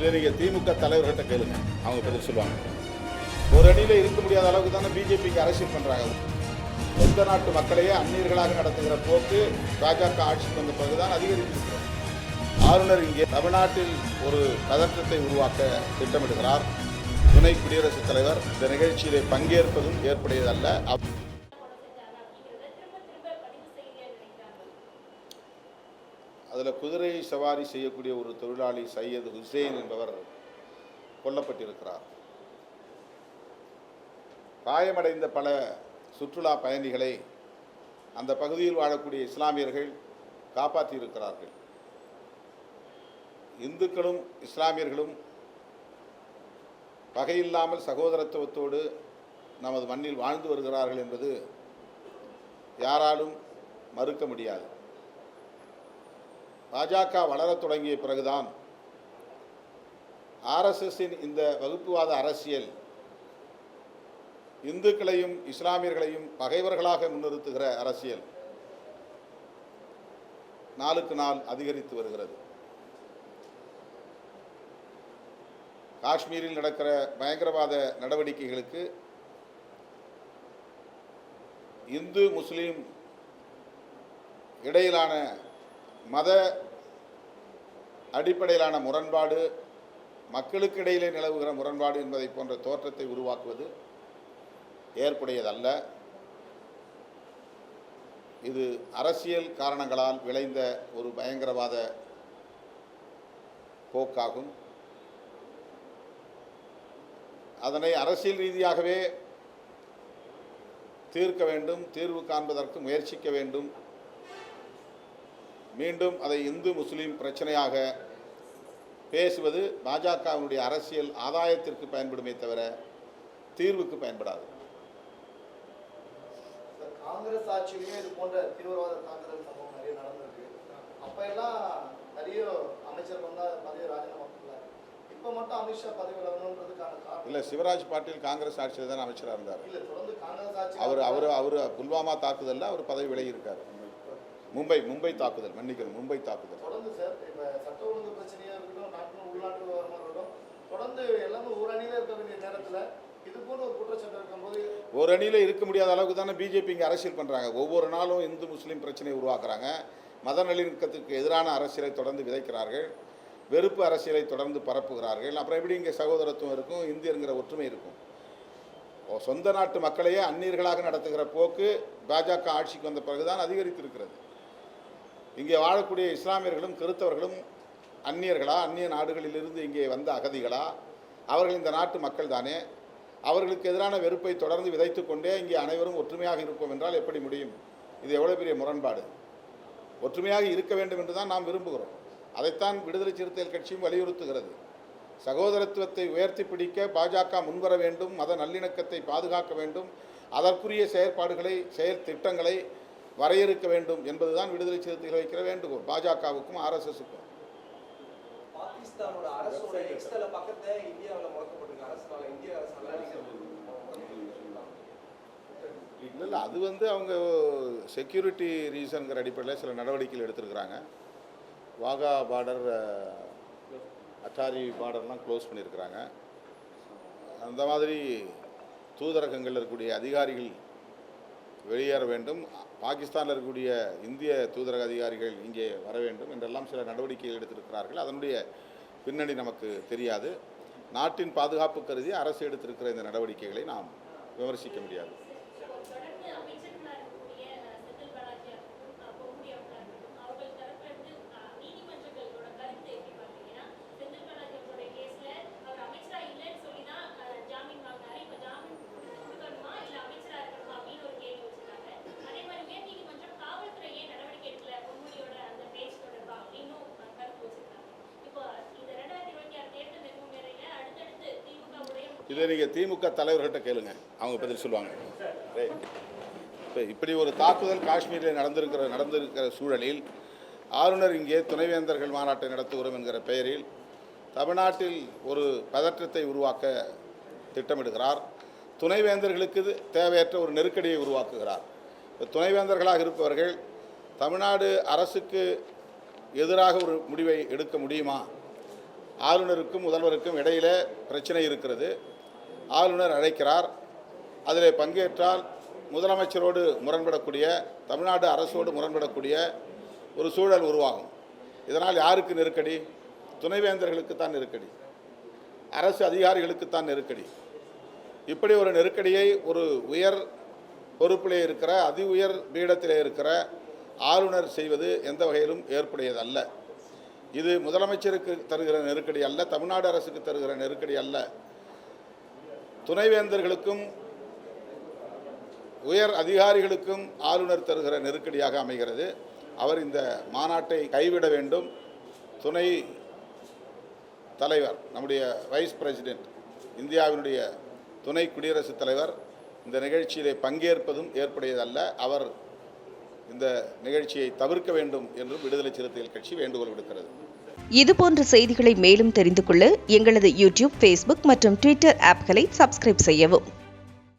இதை நீங்கள் திமுக தலைவர்கிட்ட கேளுங்க, அவங்க பதில் சொல்லுவாங்க. ஒரு அணியில் இருக்க முடியாத அளவுக்கு தானே பிஜேபிக்கு அரசியல் பண்ணுறாங்க. சொந்த நாட்டு மக்களையே அந்நியர்களாக நடத்துகிற போக்கு பாஜக ஆட்சிக்கு வந்த பிறகுதான் அதிகரித்திருக்கிறது. ஆளுநர் இங்கே தமிழ்நாட்டில் ஒரு பதற்றத்தை உருவாக்க திட்டமிடுகிறார். துணை குடியரசுத் தலைவர் இந்த நிகழ்ச்சியிலே பங்கேற்பதும் ஏற்புடையதல்ல. அதில் குதிரை சவாரி செய்யக்கூடிய ஒரு தொழிலாளி சையது ஹுசேன் என்பவர் கொல்லப்பட்டிருக்கிறார். காயமடைந்த பல சுற்றுலா பயணிகளை அந்த பகுதியில் வாழக்கூடிய இஸ்லாமியர்கள் காப்பாற்றியிருக்கிறார்கள். இந்துக்களும் இஸ்லாமியர்களும் பகையில்லாமல் சகோதரத்துவத்தோடு நமது மண்ணில் வாழ்ந்து வருகிறார்கள் என்பது யாராலும் மறுக்க முடியாது. பாஜக வளரத் தொடங்கிய பிறகுதான் ஆர்எஸ்எஸ்ஸின் இந்த வகுப்புவாத அரசியல் இந்துக்களையும் இஸ்லாமியர்களையும் பகைவர்களாக முன்னிறுத்துகிற அரசியல் நாளுக்கு நாள் அதிகரித்து வருகிறது. காஷ்மீரில் நடக்கிற பயங்கரவாத நடவடிக்கைகளுக்கு இந்து முஸ்லீம் இடையிலான மத அடிப்படையிலான முரண்பாடு, மக்களுக்கு இடையிலே நிலவுகிற முரண்பாடு என்பதை போன்ற தோற்றத்தை உருவாக்குவது ஏற்புடையதல்ல. இது அரசியல் காரணங்களால் விளைந்த ஒரு பயங்கரவாத போக்காகும். அதனை அரசியல் ரீதியாகவே தீர்க்க வேண்டும், தீர்வு காண்பதற்கு முயற்சிக்க வேண்டும். மீண்டும் அதை இந்து முஸ்லீம் பிரச்சனையாக பேசுவது பாஜகவினுடைய அரசியல் ஆதாயத்திற்கு பயன்படுமே தவிர தீர்வுக்கு பயன்படாது. காங்கிரஸ் ஆட்சியிலேயே இது போன்ற தீவிரவாத தாக்குதல் சம்பவம் நிறைய நடந்திருக்கு. அப்ப எல்லாம் நிறைய அமைச்சர் வந்தா பதவி ராஜினாமா பண்ணார். இப்ப மட்டும் அமித்ஷா பதவி விலகணுன்றதுக்கான காரணம் இல்லை, சிவராஜ் பாட்டீல் காங்கிரஸ் ஆட்சியில் தான் அமைச்சராக இருந்தார். இல்லை, தொடர்ந்து காங்கிரஸ் ஆட்சி அவர் புல்வாமா தாக்குதலில் அவர் பதவி விலகி இருக்கார். மும்பை தாக்குதல், மன்னிக்கணும், மும்பை தாக்குதல் தொடர்ந்து சார். இப்போ சட்ட ஒழுங்கு பிரச்சனையா இருக்கட்டும், நாட்டு உள்நாட்டு விவகாரமாக இருக்கட்டும், தொடர்ந்து எல்லாமே ஒரு அணியில இருக்க வேண்டிய நேரத்தில் இது போன்ற ஒரு குற்றச்சாட்டு இருக்கும்போது ஒரு அணியில் இருக்க முடியாத அளவுக்கு தானே பிஜேபி இங்கே அரசியல் பண்ணுறாங்க. ஒவ்வொரு நாளும் இந்து முஸ்லீம் பிரச்சனையை உருவாக்குறாங்க. மத நல்லிணக்கத்துக்கு எதிரான அரசியலை தொடர்ந்து விதைக்கிறார்கள். வெறுப்பு அரசியலை தொடர்ந்து பரப்புகிறார்கள். அப்புறம் எப்படி இங்கே சகோதரத்துவம் இருக்கும், இந்தியருங்கிற ஒற்றுமை இருக்கும்? சொந்த நாட்டு மக்களையே அந்நியர்களாக நடத்துகிற போக்கு பாஜக ஆட்சிக்கு வந்த பிறகுதான் அதிகரித்திருக்கிறது. இங்கே வாழக்கூடிய இஸ்லாமியர்களும் கிறிஸ்தவர்களும் அந்நியர்களா, அந்நிய நாடுகளிலிருந்து இங்கே வந்த அகதிகளா? அவர்கள் இந்த நாட்டு மக்கள் தானே. அவர்களுக்கு எதிரான வெறுப்பை தொடர்ந்து விதைத்து கொண்டே இங்கே அனைவரும் ஒற்றுமையாக இருப்போம் என்றால் எப்படி முடியும்? இது எவ்வளோ பெரிய முரண்பாடு! ஒற்றுமையாக இருக்க வேண்டும் என்று தான் நாம் விரும்புகிறோம். அதைத்தான் விடுதலை சிறுத்தைகள் கட்சியும் வலியுறுத்துகிறது. சகோதரத்துவத்தை உயர்த்தி பிடிக்க பாஜக முன்வர வேண்டும், மத நல்லிணக்கத்தை பாதுகாக்க வேண்டும், அதற்குரிய செயற்பாடுகளை, செயல் திட்டங்களை வரையறுக்க வேண்டும் என்பதுதான் விடுதலை சிறுத்தைகள் வைக்கிற வேண்டுகோள் பாஜகவுக்கும் ஆர்எஸ்எஸ்க்கும். பாகிஸ்தானோட அரசோட எக்ஸ்டல பக்கத்தை இந்தியாவுல முடக்கப்பட்டிருக்க அரசால இந்திய அரசால இல்லை, அது அவங்க செக்யூரிட்டி ரீசன்கிற அடிப்படையில் சில நடவடிக்கைகள் எடுத்திருக்கிறாங்க. வாகா பார்டர், அட்டாரி பார்டர்லாம் க்ளோஸ் பண்ணியிருக்கிறாங்க. அந்த மாதிரி தூதரகங்களில் இருக்கக்கூடிய அதிகாரிகள் வெளியேற வேண்டும், பாகிஸ்தானில் இருக்கக்கூடிய இந்திய தூதரக அதிகாரிகள் இங்கே வர வேண்டும் என்றெல்லாம் சில நடவடிக்கைகள் எடுத்திருக்கிறார்கள். அதனுடைய பின்னணி நமக்கு தெரியாது. நாட்டின் பாதுகாப்பு கருதி அரசு எடுத்திருக்கிற இந்த நடவடிக்கைகளை நாம் விமர்சிக்க முடியாது. இதை நீங்கள் திமுக தலைவர்கிட்ட கேளுங்க, அவங்க பதில் சொல்லுவாங்க. இப்போ இப்படி ஒரு தாக்குதல் காஷ்மீரில் நடந்திருக்கிற சூழலில் ஆளுநர் இங்கே துணைவேந்தர்கள் மாநாட்டை நடத்துகிறோம் என்கிற பெயரில் தமிழ்நாட்டில் ஒரு பதற்றத்தை உருவாக்க திட்டமிடுகிறார். துணைவேந்தர்களுக்கு தேவையற்ற ஒரு நெருக்கடியை உருவாக்குகிறார். இப்போ துணைவேந்தர்களாக இருப்பவர்கள் தமிழ்நாடு அரசுக்கு எதிராக ஒரு முடிவை எடுக்க முடியுமா? ஆளுநருக்கும் முதல்வருக்கும் இடையில பிரச்சனை இருக்கிறது. ஆளுநர் அழைக்கிறார். அதில் பங்கேற்றால் முதலமைச்சரோடு முரண்படக்கூடிய, தமிழ்நாடு அரசோடு முரண்படக்கூடிய ஒரு சூழல் உருவாகும். இதனால் யாருக்கு நெருக்கடி? துணைவேந்தர்களுக்குத்தான் நெருக்கடி, அரசு அதிகாரிகளுக்குத்தான் நெருக்கடி. இப்படி ஒரு நெருக்கடியை ஒரு உயர் பொறுப்பிலே இருக்கிற, அதி உயர் பீடத்திலே இருக்கிற ஆளுநர் செய்வது எந்த வகையிலும் ஏற்புடையதல்ல. இது முதலமைச்சருக்கு தருகிற நெருக்கடி அல்ல, தமிழ்நாடு அரசுக்கு தருகிற நெருக்கடி அல்ல, துணைவேந்தர்களுக்கும் உயர் அதிகாரிகளுக்கும் ஆளுநர் தருகிற நெருக்கடியாக அமைகிறது. அவர் இந்த மாநாட்டை கைவிட வேண்டும். துணை தலைவர், நம்முடைய வைஸ் பிரசிடென்ட், இந்தியாவினுடைய துணை குடியரசுத் தலைவர் இந்த நிகழ்ச்சியிலே பங்கேற்பதும் ஏற்புடையதல்ல. அவர் இந்த நிகழ்ச்சியை தவிர்க்க வேண்டும் என்றும் விடுதலை சிறுத்தைகள் கட்சி வேண்டுகோள் விடுக்கிறது. இதுபோன்ற செய்திகளை மேலும் தெரிந்து கொள்ள எங்களது யூடியூப், ஃபேஸ்புக் மற்றும் ட்விட்டர் ஆப்களை சப்ஸ்கிரைப் செய்யவும்.